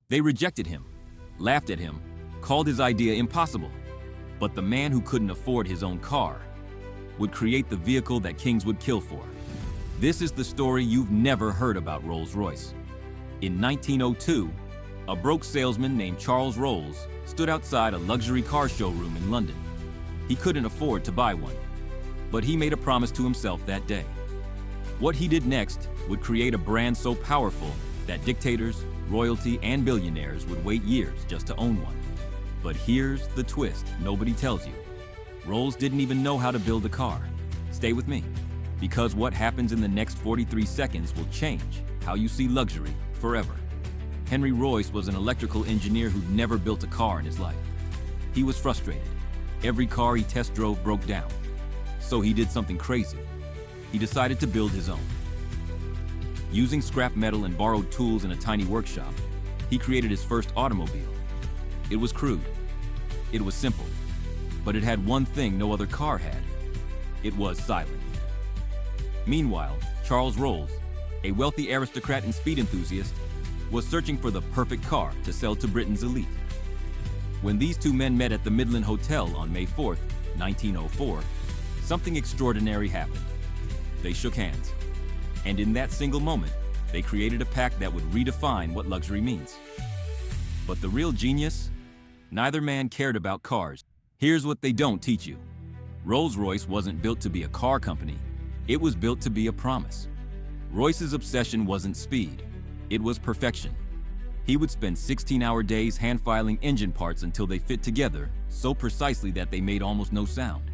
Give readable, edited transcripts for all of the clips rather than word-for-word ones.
They rejected him, laughed at him, called his idea impossible. But the man who couldn't afford his own car would create the vehicle that kings would kill for. This is the story you've never heard about Rolls Royce. In 1902, a broke salesman named Charles Rolls stood outside a luxury car showroom in London. He couldn't afford to buy one, but he made a promise to himself that day. What he did next would create a brand so powerful that dictators, royalty, and billionaires would wait years just to own one. But here's the twist nobody tells you. Rolls didn't even know how to build a car. Stay with me, because what happens in the next 43 seconds will change how you see luxury forever. Henry Royce was an electrical engineer who'd never built a car in his life. He was frustrated. Every car he test drove broke down. So he did something crazy. He decided to build his own. Using scrap metal and borrowed tools in a tiny workshop, he created his first automobile. It was crude. It was simple. But it had one thing no other car had. It was silent. Meanwhile, Charles Rolls, a wealthy aristocrat and speed enthusiast, was searching for the perfect car to sell to Britain's elite. When these two men met at the Midland Hotel on May 4th, 1904, something extraordinary happened. They shook hands. And in that single moment, they created a pact that would redefine what luxury means. But the real genius? Neither man cared about cars. Here's what they don't teach you. Rolls Royce wasn't built to be a car company. It was built to be a promise. Royce's obsession wasn't speed. It was perfection. He would spend 16-hour days hand-filing engine parts until they fit together so precisely that they made almost no sound.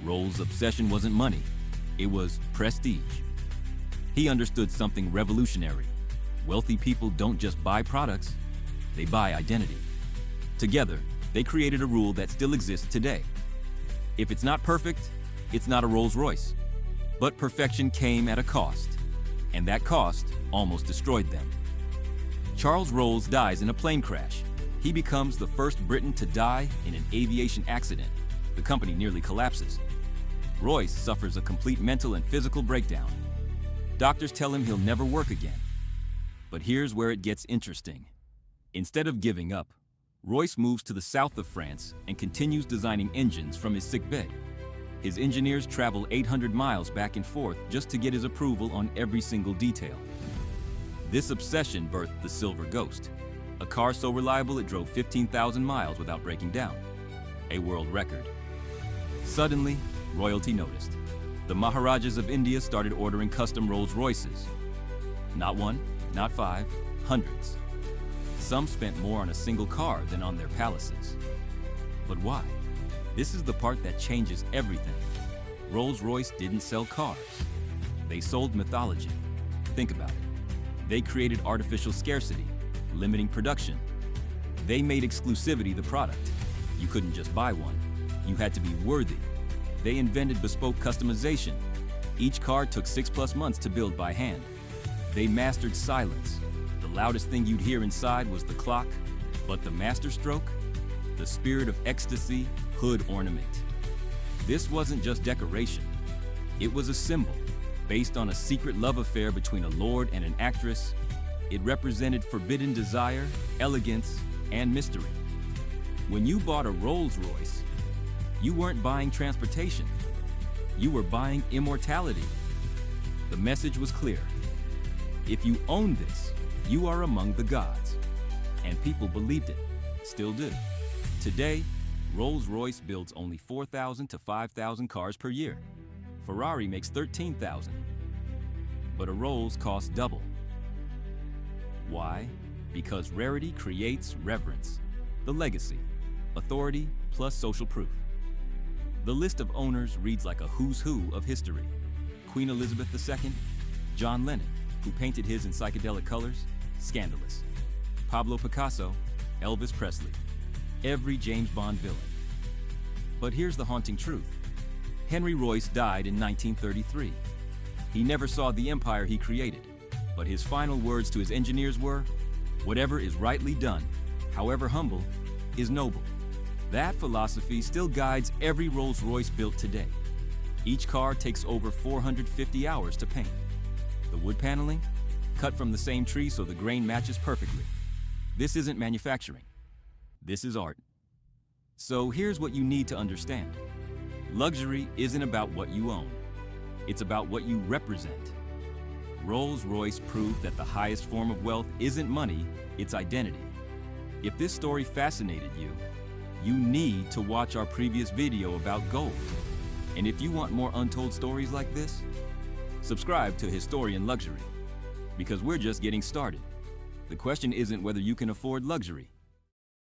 Rolls' obsession wasn't money. It was prestige. He understood something revolutionary. Wealthy people don't just buy products, they buy identity. Together, they created a rule that still exists today. If it's not perfect, it's not a Rolls Royce. But perfection came at a cost, and that cost almost destroyed them. Charles Rolls dies in a plane crash. He becomes the first Briton to die in an aviation accident. The company nearly collapses. Royce suffers a complete mental and physical breakdown. Doctors tell him he'll never work again. But here's where it gets interesting. Instead of giving up, Royce moves to the south of France and continues designing engines from his sickbed. His engineers travel 800 miles back and forth just to get his approval on every single detail. This obsession birthed the Silver Ghost, a car so reliable it drove 15,000 miles without breaking down, a world record. Suddenly, royalty noticed. The Maharajas of India started ordering custom Rolls Royces. Not one, not five, hundreds. Some spent more on a single car than on their palaces. But why? This is the part that changes everything. Rolls Royce didn't sell cars. They sold mythology. Think about it. They created artificial scarcity, limiting production. They made exclusivity the product. You couldn't just buy one. You had to be worthy. They invented bespoke customization. Each car took 6+ months to build by hand. They mastered silence. The loudest thing you'd hear inside was the clock, but the masterstroke, the spirit of ecstasy, hood ornament. This wasn't just decoration. It was a symbol, based on a secret love affair between a lord and an actress. It represented forbidden desire, elegance, and mystery. When you bought a Rolls Royce, you weren't buying transportation. You were buying immortality. The message was clear. If you own this, you are among the gods. And people believed it, still do. Today, Rolls-Royce builds only 4,000 to 5,000 cars per year. Ferrari makes 13,000. But a Rolls costs double. Why? Because rarity creates reverence. The legacy, authority plus social proof. The list of owners reads like a who's who of history. Queen Elizabeth II, John Lennon, who painted his in psychedelic colors, scandalous. Pablo Picasso, Elvis Presley, every James Bond villain. But here's the haunting truth. Henry Royce died in 1933. He never saw the empire he created, but his final words to his engineers were, "Whatever is rightly done, however humble, is noble." That philosophy still guides every Rolls-Royce built today. Each car takes over 450 hours to paint. The wood paneling, cut from the same tree so the grain matches perfectly. This isn't manufacturing. This is art. So here's what you need to understand. Luxury isn't about what you own. It's about what you represent. Rolls Royce proved that the highest form of wealth isn't money, it's identity. If this story fascinated you, you need to watch our previous video about gold. And if you want more untold stories like this, subscribe to Historian Luxury, because we're just getting started. The question isn't whether you can afford luxury,